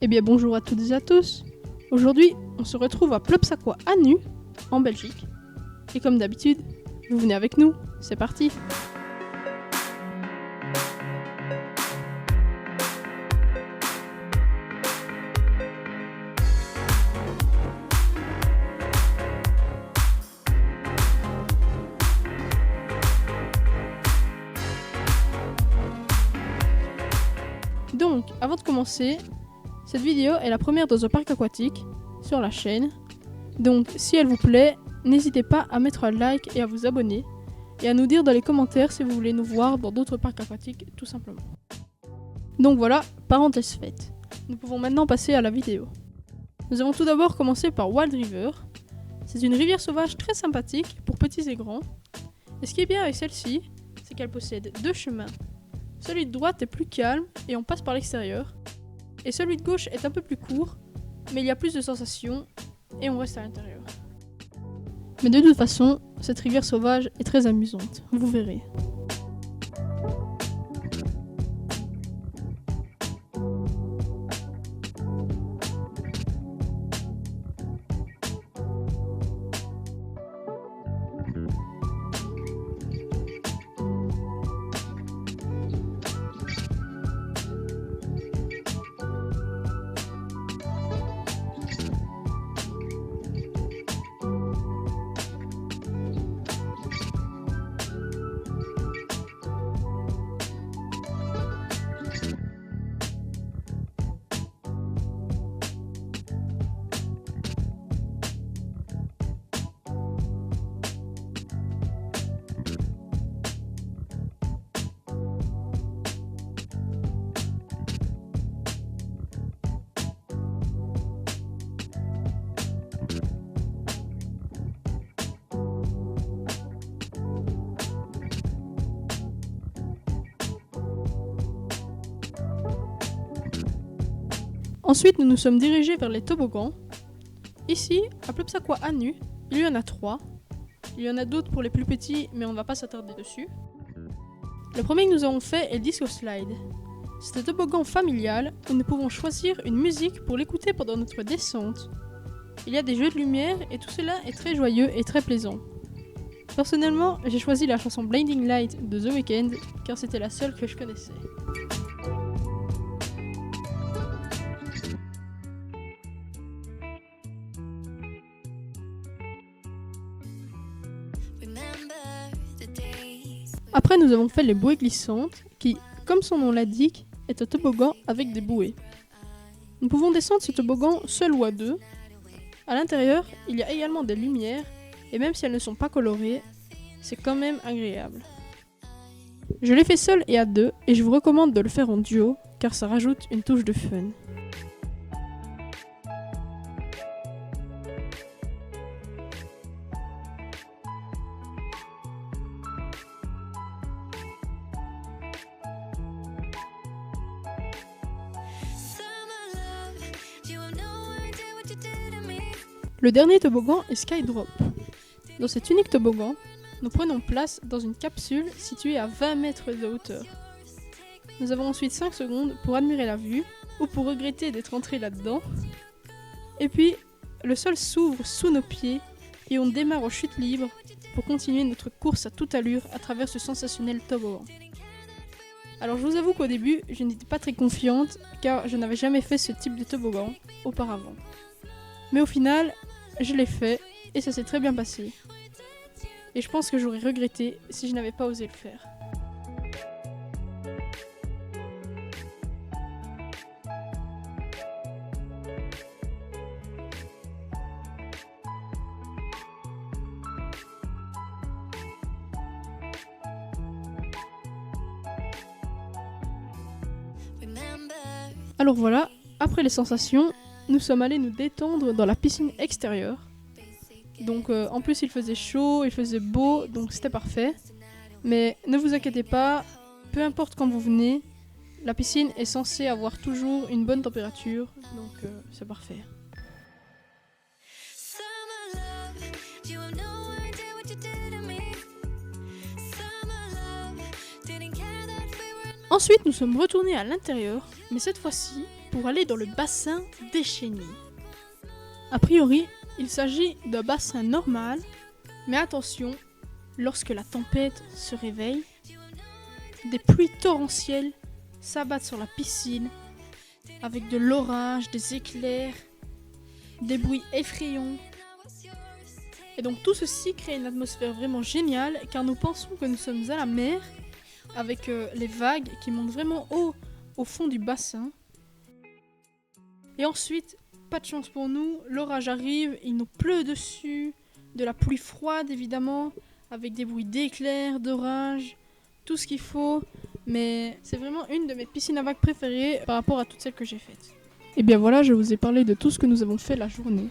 Eh bien bonjour à toutes et à tous. Aujourd'hui, on se retrouve à Plopsacois à Nu, en Belgique. Et comme d'habitude, vous venez avec nous, c'est parti. Donc, avant de commencer, cette vidéo est la première dans un parc aquatique sur la chaîne. Donc, si elle vous plaît, n'hésitez pas à mettre un like et à vous abonner. Et à nous dire dans les commentaires si vous voulez nous voir dans d'autres parcs aquatiques, tout simplement. Donc voilà, parenthèse faite. Nous pouvons maintenant passer à la vidéo. Nous avons tout d'abord commencé par Wild River. C'est une rivière sauvage très sympathique pour petits et grands. Et ce qui est bien avec celle-ci, c'est qu'elle possède deux chemins. Celui de droite est plus calme et on passe par l'extérieur. Et celui de gauche est un peu plus court, mais il y a plus de sensations et on reste à l'intérieur. Mais de toute façon, cette rivière sauvage est très amusante, vous verrez. Ensuite, nous nous sommes dirigés vers les toboggans. Ici, à Plopsacois à Nu, il y en a 3. Il y en a d'autres pour les plus petits, mais on ne va pas s'attarder dessus. Le premier que nous avons fait est le Disco Slide. C'est un toboggan familial où nous pouvons choisir une musique pour l'écouter pendant notre descente. Il y a des jeux de lumière et tout cela est très joyeux et très plaisant. Personnellement, j'ai choisi la chanson Blinding Light de The Weeknd car c'était la seule que je connaissais. Après, nous avons fait les bouées glissantes, qui, comme son nom l'indique, est un toboggan avec des bouées. Nous pouvons descendre ce toboggan seul ou à deux. À l'intérieur, il y a également des lumières, et même si elles ne sont pas colorées, c'est quand même agréable. Je l'ai fait seul et à deux, et je vous recommande de le faire en duo, car ça rajoute une touche de fun. Le dernier toboggan est Skydrop. Dans cet unique toboggan, nous prenons place dans une capsule située à 20 mètres de hauteur. Nous avons ensuite 5 secondes pour admirer la vue ou pour regretter d'être entré là-dedans. Et puis, le sol s'ouvre sous nos pieds et on démarre en chute libre pour continuer notre course à toute allure à travers ce sensationnel toboggan. Alors je vous avoue qu'au début, je n'étais pas très confiante car je n'avais jamais fait ce type de toboggan auparavant. Mais au final, je l'ai fait et ça s'est très bien passé. Et je pense que j'aurais regretté si je n'avais pas osé le faire. Alors voilà, après les sensations, nous sommes allés nous détendre dans la piscine extérieure. Donc en plus il faisait chaud, il faisait beau, donc c'était parfait. Mais ne vous inquiétez pas, peu importe quand vous venez, la piscine est censée avoir toujours une bonne température, donc c'est parfait. Ensuite, nous sommes retournés à l'intérieur, mais cette fois-ci, pour aller dans le bassin des Chéniers. A priori, il s'agit d'un bassin normal, mais attention, lorsque la tempête se réveille, des pluies torrentielles s'abattent sur la piscine avec de l'orage, des éclairs, des bruits effrayants. Et donc tout ceci crée une atmosphère vraiment géniale car nous pensons que nous sommes à la mer avec les vagues qui montent vraiment haut au fond du bassin. Et ensuite, pas de chance pour nous, l'orage arrive, il nous pleut dessus, de la pluie froide évidemment, avec des bruits d'éclairs, d'orage, tout ce qu'il faut. Mais c'est vraiment une de mes piscines à vagues préférées par rapport à toutes celles que j'ai faites. Et bien voilà, je vous ai parlé de tout ce que nous avons fait la journée.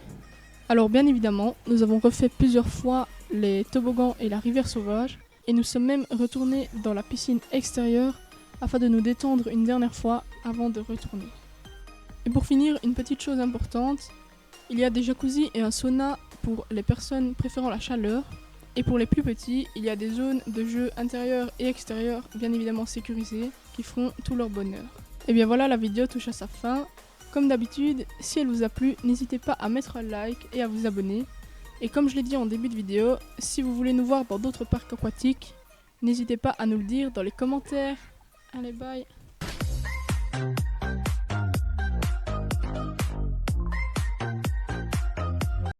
Alors bien évidemment, nous avons refait plusieurs fois les toboggans et la rivière sauvage, et nous sommes même retournés dans la piscine extérieure afin de nous détendre une dernière fois avant de retourner. Et pour finir, une petite chose importante, il y a des jacuzzis et un sauna pour les personnes préférant la chaleur, et pour les plus petits, il y a des zones de jeu intérieures et extérieures bien évidemment sécurisées qui feront tout leur bonheur. Et bien voilà, la vidéo touche à sa fin. Comme d'habitude, si elle vous a plu, n'hésitez pas à mettre un like et à vous abonner. Et comme je l'ai dit en début de vidéo, si vous voulez nous voir dans d'autres parcs aquatiques, n'hésitez pas à nous le dire dans les commentaires. Allez, bye!